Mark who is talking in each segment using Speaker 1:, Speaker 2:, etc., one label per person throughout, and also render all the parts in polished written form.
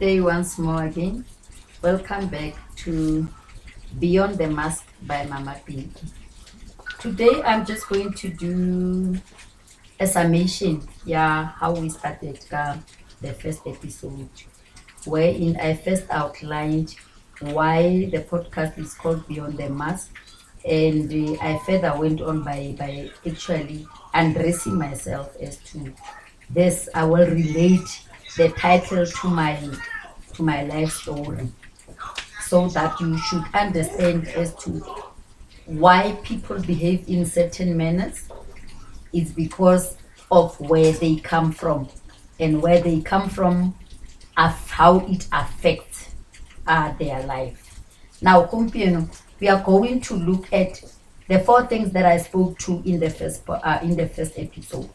Speaker 1: Day once more again. Welcome back to Beyond the Mask by Mama Pinky. Today I'm just going to do a summation, how we started the first episode, wherein I first outlined why the podcast is called Beyond the Mask, and I further went on by actually undressing myself as to this. I will relate the title to my life story, so that you should understand as to why people behave in certain manners. It's because of where they come from, and where they come from, how it affects their life. Now, we are going to look at the four things that I spoke to in the first episode.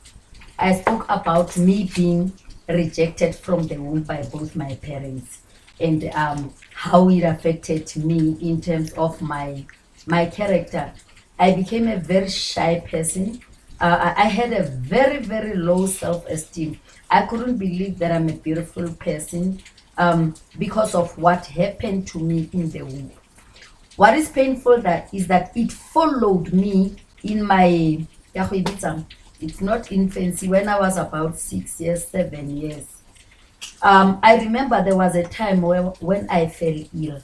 Speaker 1: I spoke about me being rejected from the womb by both my parents, and how it affected me in terms of my character. I became a very shy person. I had a very, very low self-esteem. I couldn't believe that I'm a beautiful person because of what happened to me in the womb. What is painful that is that it followed me in my, it's not infancy, when I was about 6 years, 7 years. I remember there was a time when I fell ill.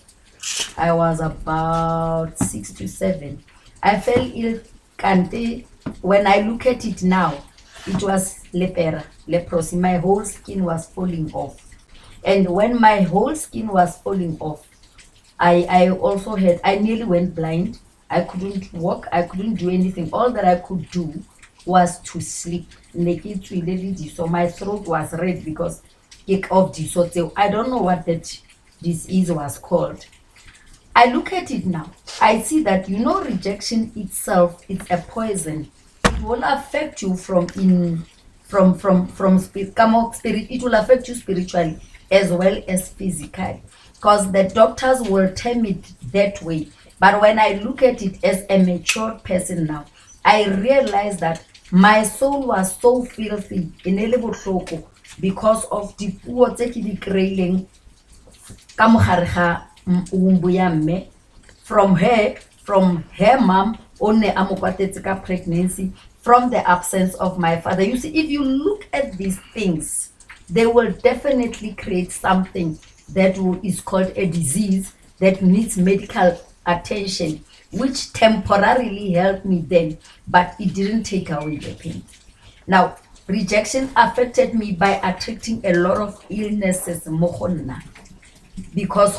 Speaker 1: I was about 6 to 7. I fell ill, Kante. When I look at it now, it was leprosy. My whole skin was falling off. And when my whole skin was falling off, I also I nearly went blind. I couldn't walk. I couldn't do anything. All that I could do was to sleep. So my throat was red because I don't know what that disease was called. I look at it now. I see that rejection itself, it's a poison. It will affect you from spirit. It will affect you spiritually as well as physically, because the doctors will term it that way. But when I look at it as a mature person now, I realize that my soul was so filthy because of the poor taking from her mom, only pregnancy, from the absence of my father. You see, if you look at these things, they will definitely create something that is called a disease that needs medical attention, which temporarily helped me then, but it didn't take away the pain. Now, rejection affected me by attracting a lot of illnesses, because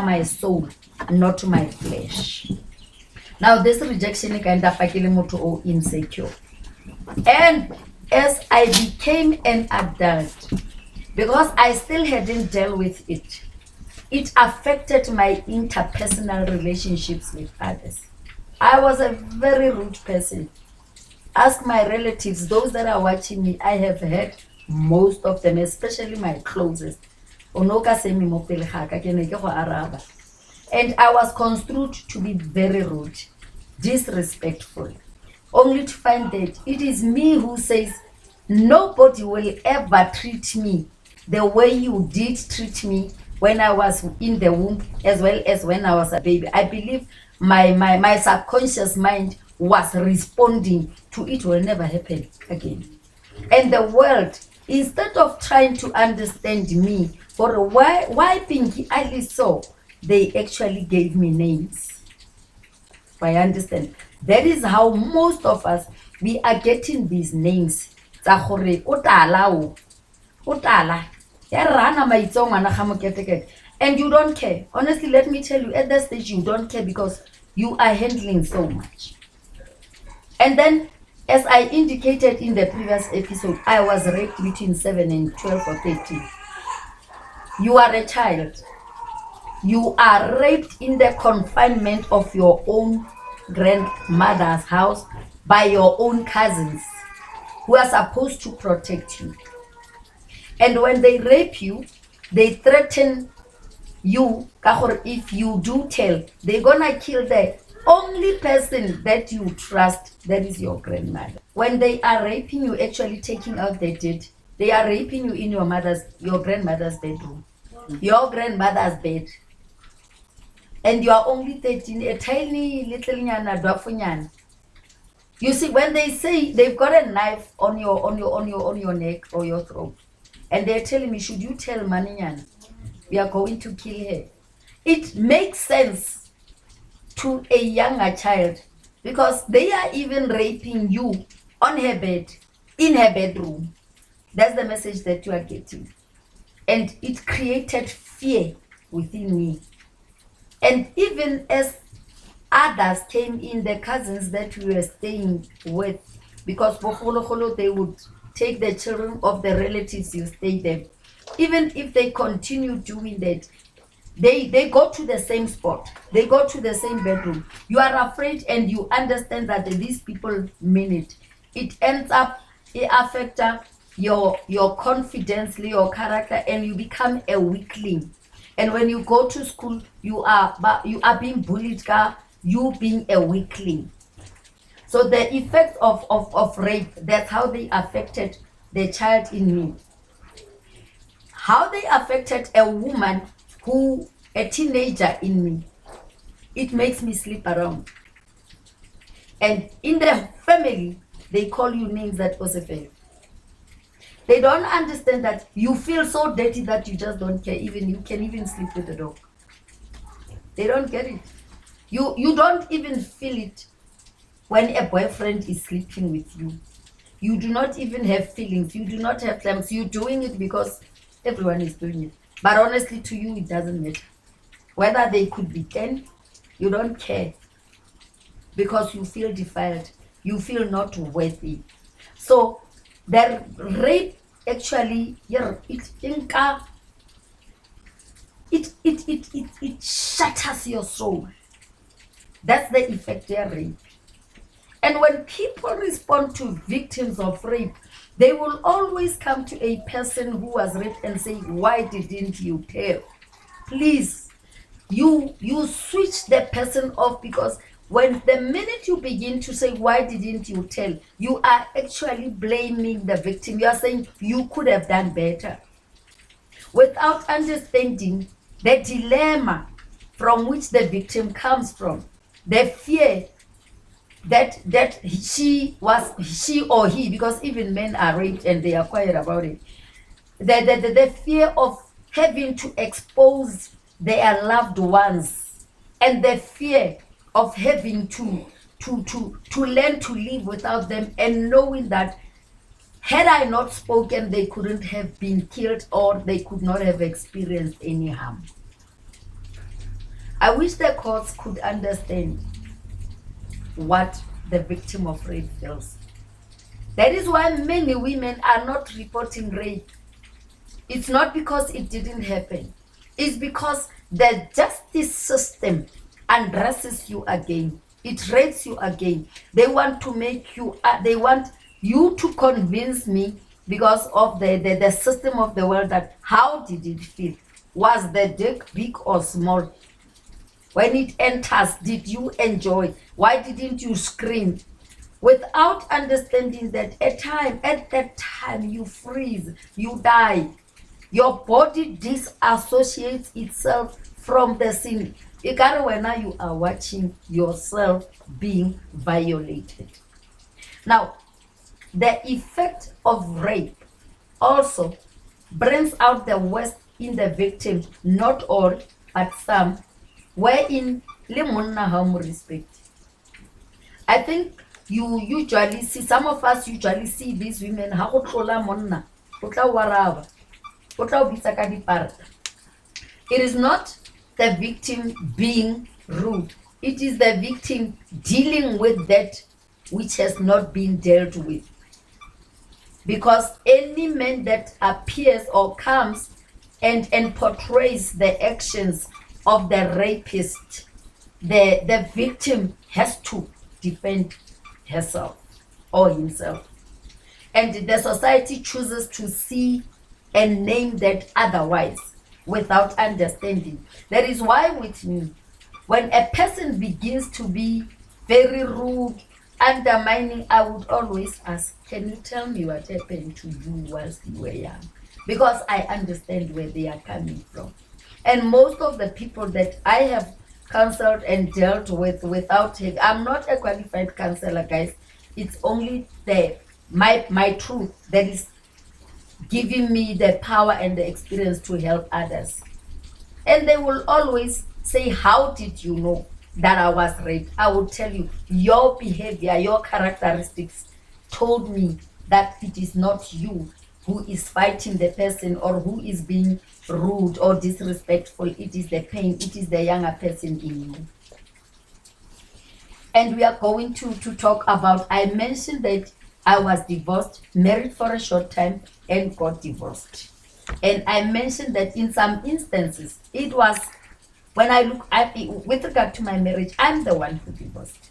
Speaker 1: my soul, not my flesh. Now, this rejection kind of insecure. And as I became an adult, because I still hadn't dealt with it, it affected my interpersonal relationships with others. I was a very rude person. Ask my relatives, those that are watching me, I have had most of them, especially my closest. And I was construed to be very rude, disrespectful, only to find that it is me who says, nobody will ever treat me the way you did treat me when I was in the womb, as well as when I was a baby. I believe my subconscious mind was responding to it will never happen again. And the world, instead of trying to understand me for why Pinky Ali so, they actually gave me names. I understand. That is how most of us, we are getting these names. And you don't care. Honestly, let me tell you, at that stage, you don't care because you are handling so much. And then, as I indicated in the previous episode, I was raped between 7 and 12 or 13. You are a child. You are raped in the confinement of your own grandmother's house by your own cousins who are supposed to protect you. And when they rape you, they threaten you. If you do tell, they're gonna kill the only person that you trust, that is your grandmother. When they are raping you, actually taking out the dead, They are raping you in your grandmother's bedroom, your grandmother's bed. And you are only 13, a tiny little nyana, dwafunyana. You see, when they say they've got a knife on your neck or your throat, and they're telling me, should you tell Maninyana, we are going to kill her? It makes sense to a younger child because they are even raping you on her bed, in her bedroom. That's the message that you are getting. And it created fear within me. And even as others came in, the cousins that we were staying with, because they would take the children of the relatives you stay there. Even if they continue doing that, they go to the same spot, they go to the same bedroom. You are afraid and you understand that these people mean it. It ends up, it affects your confidence, your character, and you become a weakling. And when you go to school, you are being bullied, you being a weakling. So the effect of rape, that's how they affected the child in me. How they affected a woman who, a teenager in me. It makes me sleep around. And in the family, they call you names that was a fail. They don't understand that you feel so dirty that you just don't care. Even you can even sleep with the dog. They don't get it. You don't even feel it when a boyfriend is sleeping with you. You do not even have feelings. You do not have claims. You're doing it because everyone is doing it. But honestly, to you, it doesn't matter. Whether they could be 10, you don't care. Because you feel defiled. You feel not worthy. So, the rape actually, it shatters your soul. That's the effect of rape. And when people respond to victims of rape, they will always come to a person who was raped and say, why didn't you tell? Please, you switch the person off, because when the minute you begin to say, why didn't you tell? You are actually blaming the victim. You are saying you could have done better. Without understanding the dilemma from which the victim comes from, the fear that she or he, because even men are raped and they are quiet about it, the fear of having to expose their loved ones, and the fear of having to learn to live without them, and knowing that had I not spoken, they couldn't have been killed or they could not have experienced any harm. I wish the courts could understand what the victim of rape feels. That is why many women are not reporting rape. It's not because it didn't happen. It's because the justice system undresses you again. It rapes you again. They want to make you, they want you to convince me, because of the system of the world, that how did it feel? Was the dick big or small? When it enters, did you enjoy? Why didn't you scream? Without understanding that at that time, you freeze, you die. Your body disassociates itself from the scene. When you are watching yourself being violated. Now, the effect of rape also brings out the worst in the victim, not all, but some, wherein le monna ha mo respect. I think you usually see, some of us usually see these women, ha go tlola monna, o tla waraba, o tla o bitsa ka diparata. It is not the victim being rude. It is the victim dealing with that which has not been dealt with. Because any man that appears or comes and portrays the actions of the rapist, the victim has to defend herself or himself. And the society chooses to see and name that otherwise without understanding. That is why with me, when a person begins to be very rude, undermining, I would always ask, can you tell me what happened to you whilst you were young? Because I understand where they are coming from. And most of the people that I have counseled and dealt with without it, I'm not a qualified counselor, guys. It's only my truth that is giving me the power and the experience to help others. And they will always say, how did you know that I was raped? I will tell you, your behavior, your characteristics told me that it is not you who is fighting the person or who is being rude or disrespectful. It is the pain, it is the younger person in you. And we are going to talk about, I mentioned that I was divorced, married for a short time, and got divorced. And I mentioned that in some instances, it was, when I look at it, with regard to my marriage, I'm the one who divorced.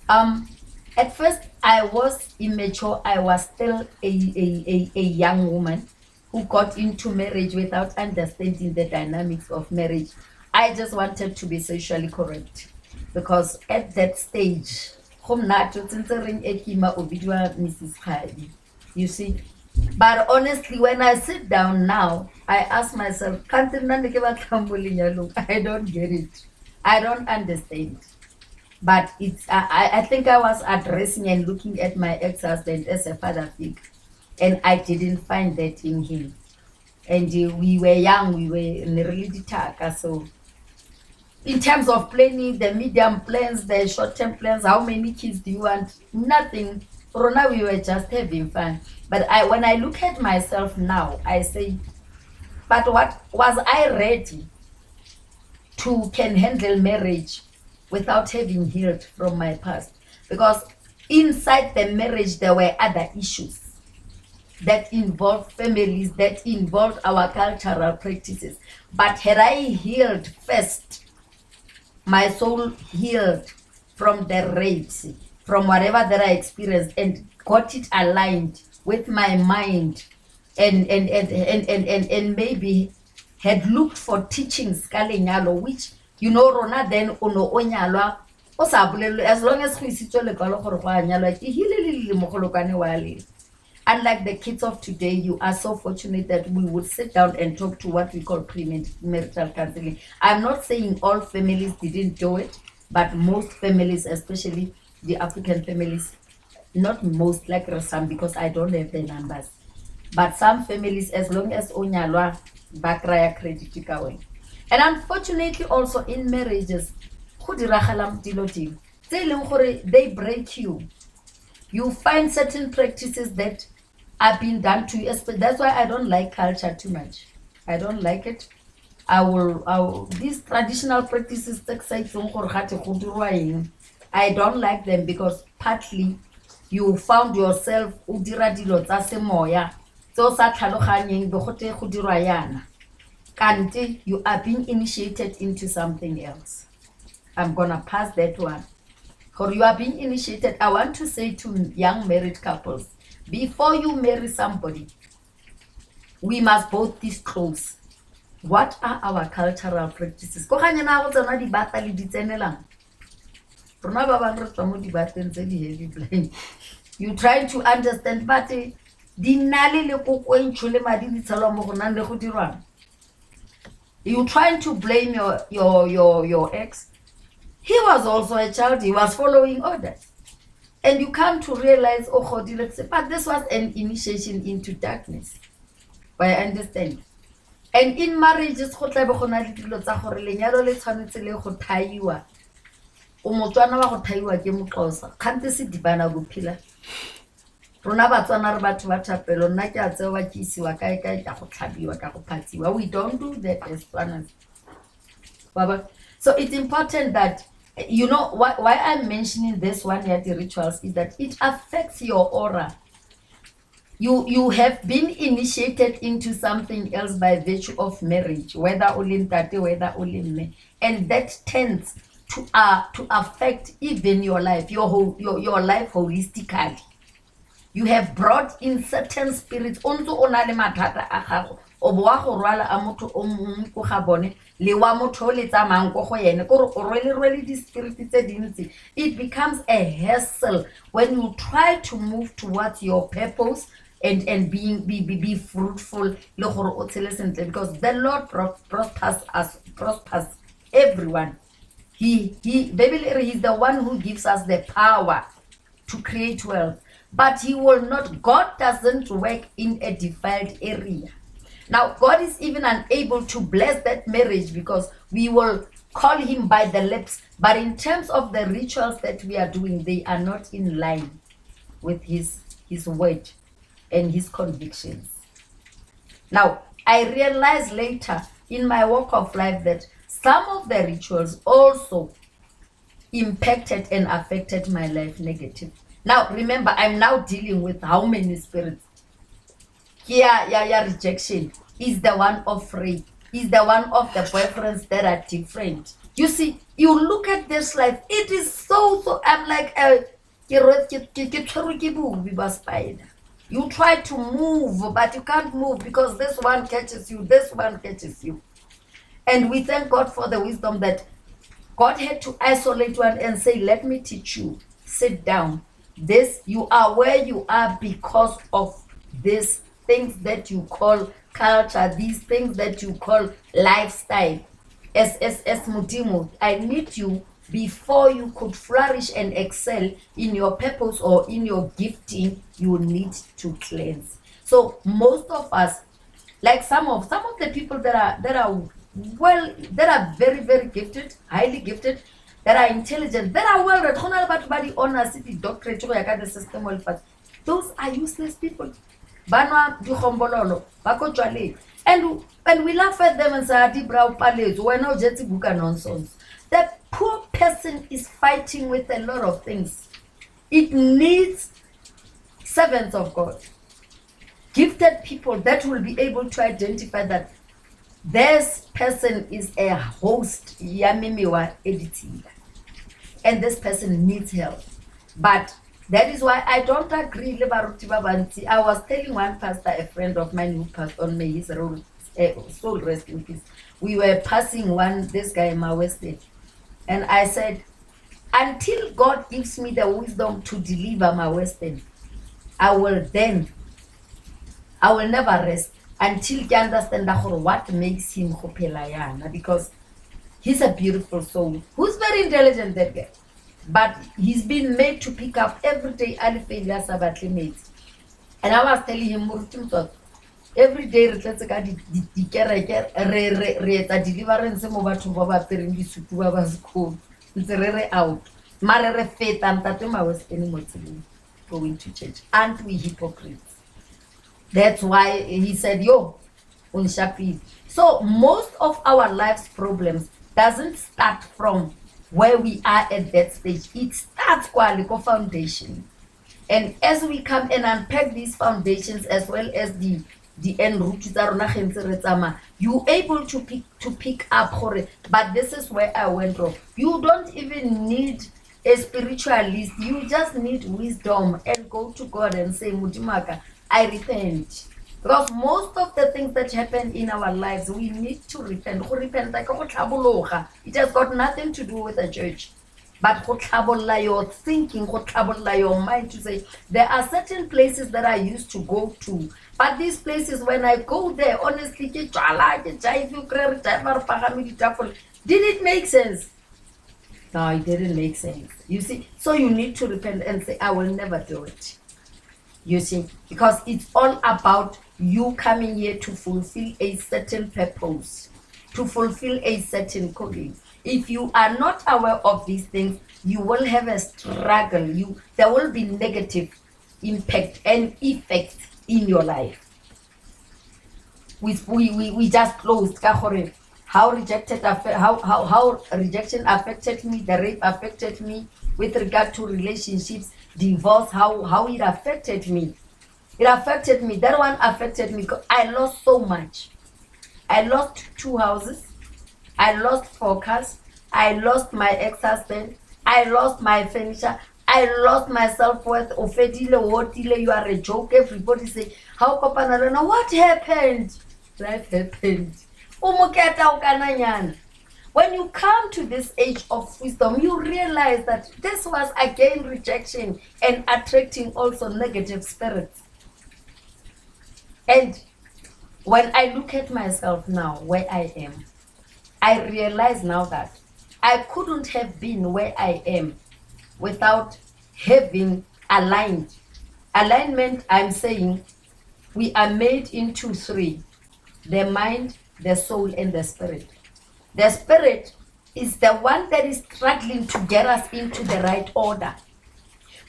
Speaker 1: At first, I was immature. I was still a young woman who got into marriage without understanding the dynamics of marriage. I just wanted to be socially correct. Because at that stage, you see. But honestly, when I sit down now, I ask myself, I don't get it. I don't understand. But it's I think I was addressing and looking at my ex-husband as a father figure, and I didn't find that in him. And we were young, we were in really ditaka, so in terms of planning, the medium plans, the short-term plans, how many kids do you want? Nothing. Rona, we were just having fun. But when I look at myself now, I say, but what was I ready to can handle marriage without having healed from my past? Because inside the marriage, there were other issues that involved families, that involved our cultural practices. But had I healed first, my soul healed from the rapes, from whatever that I experienced, and got it aligned with my mind, and maybe had looked for teachings which rona then ono onyalwa o sa bolelo, as long as go isitswe lekwalo gore go a nyalwa ke hilelele mogolokwane wa le. Unlike the kids of today, you are so fortunate that we would sit down and talk to what we call premarital counseling. I'm not saying all families didn't do it, but most families, especially the African families, not most, like some, because I don't have the numbers, but some families, as long as onyalwa bakraya credit going. And unfortunately, also in marriages, they break you. You find certain practices that are being done to you. That's why I don't like culture too much. I don't like it. I will these traditional practices, I don't like them because partly you found yourself you are being initiated into something else. I'm gonna pass that one. Or you are being initiated. I want to say to young married couples, before you marry somebody, we must both disclose what are our cultural practices. You try to understand, but you trying to blame your ex. He was also a child. He was following orders. And you come to realize, but this was an initiation into darkness. I understand. And in marriages, can't see dibana go phila. Rona batswana re batho ba thapelo, nna ke a tsewa ke isiwa kae kae ka go tlhabiwa ka go phatsiwa. We don't do that as Tswanans. So it's important that why I'm mentioning this one here, the rituals, is that it affects your aura. You have been initiated into something else by virtue of marriage, whether ulintate, whether ulimme, and that tends to affect even your life, your life holistically. You have brought in certain spirits. o bo wa go rwala a motho o mongwe go ga bone le wa motho o le tsamayang go go yene gore o rwele di-spirit tse dintsi. It becomes a hassle when you try to move towards your purpose and be fruitful le gore o tshele sentle, because the Lord prospers everyone. He's the one who gives us the power to create wealth, but he will not. God doesn't work in a defiled area. Now, God is even unable to bless that marriage because we will call him by the lips, but in terms of the rituals that we are doing, they are not in line with his word and his convictions. Now, I realized later in my walk of life that some of the rituals also impacted and affected my life negatively. Now, remember, I'm now dealing with how many spirits? Rejection is the one of rape, is the one of the boyfriends that are different. You see, you look at this life, it is so, I'm like, spider. You try to move, but you can't move because this one catches you, this one catches you. And we thank God for the wisdom that God had to isolate one and say, let me teach you. Sit down. You are where you are because of these things that you call culture, these things that you call lifestyle. As Mudimo, I need you before you could flourish and excel in your purpose or in your gifting. You need to cleanse. So most of us, like some of the people that are very, very gifted, highly gifted, that are intelligent, that are well read, doctorate, the system, those are useless people. And we laugh at them and say, we're not just book nonsense. The poor person is fighting with a lot of things. It needs servants of God, gifted people that will be able to identify that this person is a host, editing, and this person needs help. But that is why I don't agree. I was telling one pastor, a friend of mine who passed on, may his soul rest in peace. We were passing this guy in my West, and I said, until God gives me the wisdom to deliver my Western, I will never rest until you understand what makes him Hopelayana, because he's a beautiful soul who's very intelligent, that guy. But he's been made to pick up every day failures about mates. And I was telling him, every day deliverance mo batho ba ba pereng di sutu ba ba sekolo ntse re out mare re feta ntate ma Western mo tseleng going to church, aren't we hypocrites? That's why he said, yo, unshapi. So most of our life's problems doesn't start from where we are at that stage. It starts kwa foundation. And as we come and unpack these foundations as well as the end root, you able to pick up, but this is where I went wrong. You don't even need a spiritualist. You just need wisdom and go to God and say, Mujimaka, I repent. Because most of the things that happen in our lives, we need to repent. It has got nothing to do with the church. But your thinking, your mind, to say, there are certain places that I used to go to. But these places, when I go there, honestly, did it make sense? No, it didn't make sense. You see, so you need to repent and say, I will never do it. You see, because it's all about you coming here to fulfill a certain purpose, to fulfill a certain calling. If you are not aware of these things, you will have a struggle. There will be negative impact and effect in your life. We just closed. How rejection affected me, the rape affected me with regard to relationships, divorce, how it affected me. It affected me. That one affected me because I lost so much. I lost 2 houses. I lost 4 cars. I lost my ex-husband. I lost my furniture. I lost my self-worth. Ofedile, you are a joke. Everybody say, how Kopanalona, what happened? strife happened. Umuketa ukananyana. When you come to this age of wisdom, you realize that this was again rejection and attracting also negative spirits. And when I look at myself now, where I am, I realize now that I couldn't have been where I am without having aligned. Alignment, I'm saying, we are made into three: the mind, the soul, and the spirit. The spirit is the one that is struggling to get us into the right order.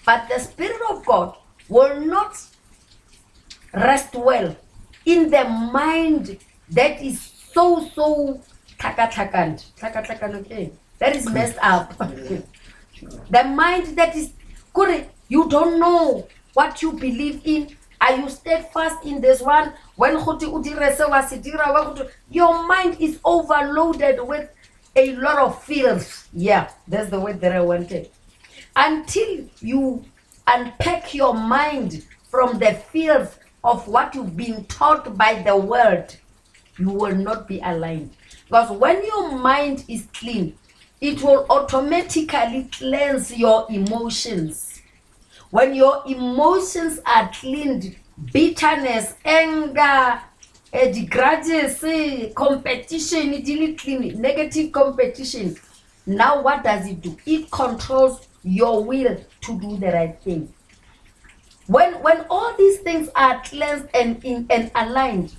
Speaker 1: But the Spirit of God will not rest well in the mind that is so okay, that is messed up. The mind that is good, you don't know what you believe in. Are you steadfast in this one? When your mind is overloaded with a lot of fears. Yeah, that's the word that I wanted. Until you unpack your mind from the fears of what you've been taught by the world, you will not be aligned. Because when your mind is clean, it will automatically cleanse your emotions. When your emotions are cleaned, bitterness, anger, grudges, competition, negative competition. Now what does it do? It controls your will to do the right thing. When all these things are cleansed and aligned,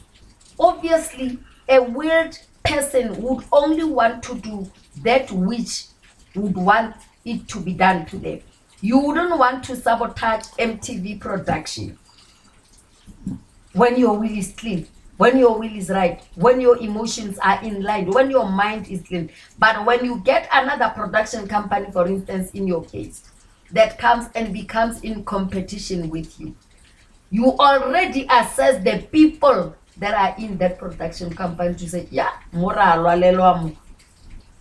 Speaker 1: obviously a willed person would only want to do that which would want it to be done to them. You wouldn't want to sabotage MTV production when your will is clean, when your will is right, when your emotions are in line, when your mind is clean. But when you get another production company, for instance, in your case, that comes and becomes in competition with you, you already assess the people that are in that production company to say, yeah,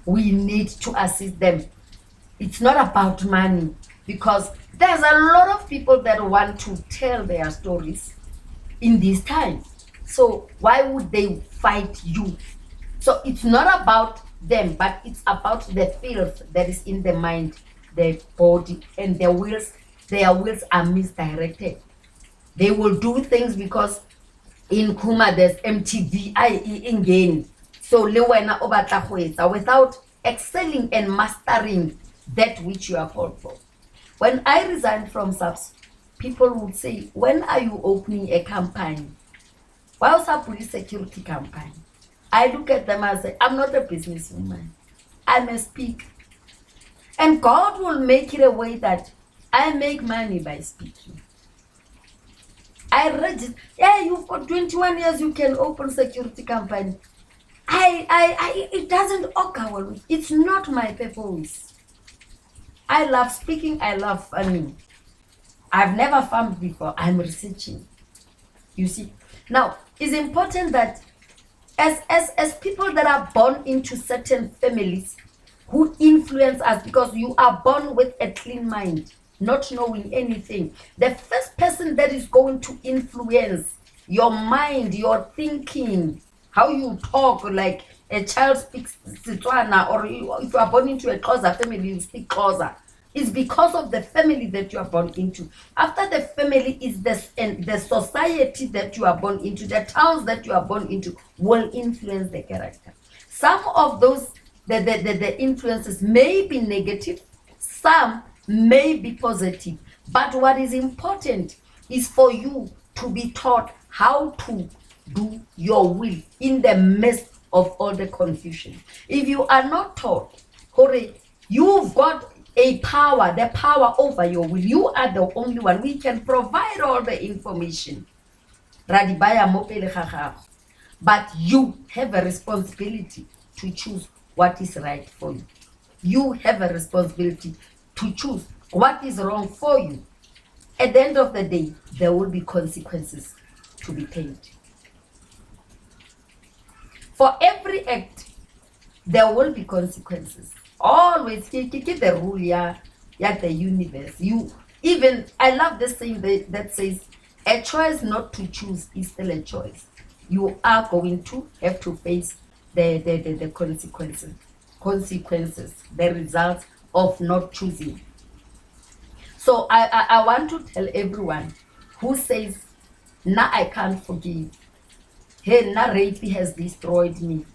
Speaker 1: we need to assist them. It's not about money, because there's a lot of people that want to tell their stories in this time. So why would they fight you? So it's not about them, but it's about the filth that is in the mind, the body, and their wills. Their wills are misdirected. They will do things because in Kuma there's MTV in gain. So without excelling and mastering that which you are called for. When I resigned from SAPS, people would say, when are you opening a company? Why was a police security company? I look at them and say, I'm not a businesswoman. I'm a speaker. And God will make it a way that I make money by speaking. I register. Yeah, you've got 21 years, you can open security company. It doesn't occur well. It's not my purpose. I love speaking. I love farming. I've never farmed before. I'm researching. You see, now it's important that as people that are born into certain families who influence us, because you are born with a clean mind, not knowing anything. The first person that is going to influence your mind, your thinking, how you talk, like a child speaks Setswana, or if you are born into a Xhosa family, you speak Xhosa. It's because of the family that you are born into. After the family is the society that you are born into, the towns that you are born into will influence the character. Some of those, the influences may be negative, some may be positive. But what is important is for you to be taught how to do your will in the midst of all the confusion. If you are not taught, you've got a power, the power over your will. You are the only one. We can provide all the information. But you have a responsibility to choose what is right for you. You have a responsibility to choose what is wrong for you. At the end of the day, there will be consequences to be paid. For every act, there will be consequences. Always keep the rule, the universe. I love this thing that says, a choice not to choose is still a choice. you are going to have to face the consequences, the results of not choosing. So I want to tell everyone who says, nah, I can't forgive. Hey, na rape has destroyed me.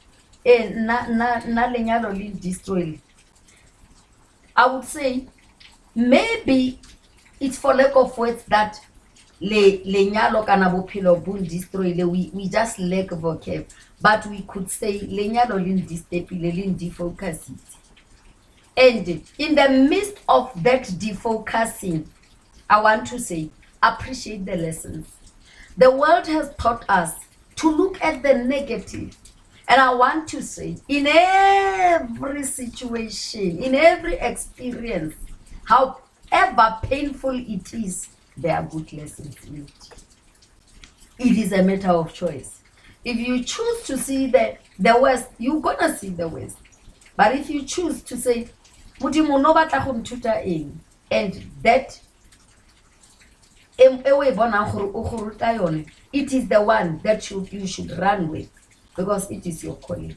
Speaker 1: Hey, na lenyalo li destroyed. I would say maybe it's for lack of words that lenyalo kana bophelo bo destroyed. We just lack vocab, but we could say lenyalo li distepile li defocus. And in the midst of that defocusing, I want to say, appreciate the lessons. The world has taught us to look at the negative. And I want to say, in every situation, in every experience, however painful it is, there are good lessons in it. It is a matter of choice. If you choose to see the worst, you're going to see the worst. But if you choose to say, and that it is the one that you should run with, because it is your calling.